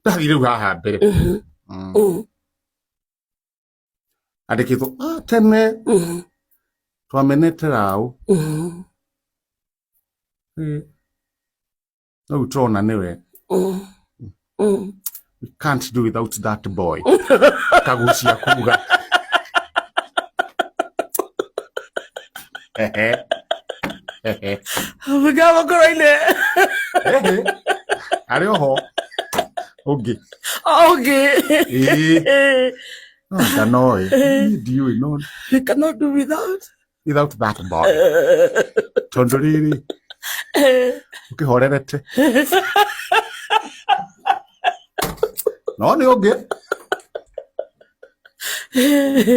Ndagire haha mbere andikitwo tene twamenete rau no turona niwe we can't do without that boy kagucia kuga Mugabo koroine ari oho ogi kanoi you know I cannot do without that boy tondu riri ukihorerete no ni ogi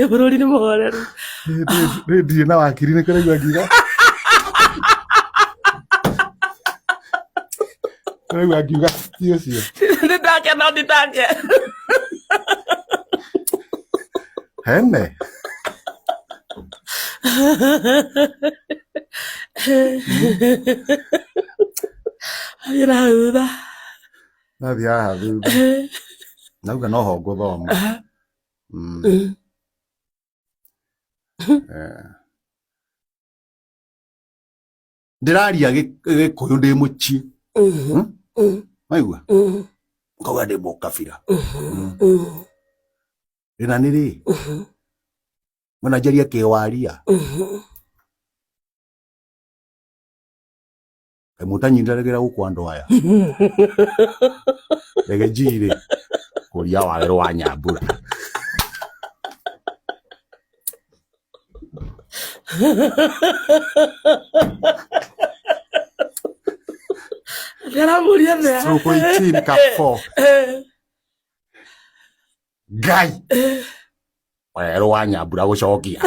bururi ni muhoreru ndi na wakiri ni kare gwagira kare gwagira sio nditake hene Ayirahuda nathia thutha nauga no hongo thoma ndiraria gikuyu ndi muchi maigua ngauga ndi mukabira ina niri mwana jaria kiwaria mutanyindagira guku andu aya rege jire kuria waweru wa Nyambura Ndaramuria ne soko itini kafo gai waweru wa Nyambura gucokia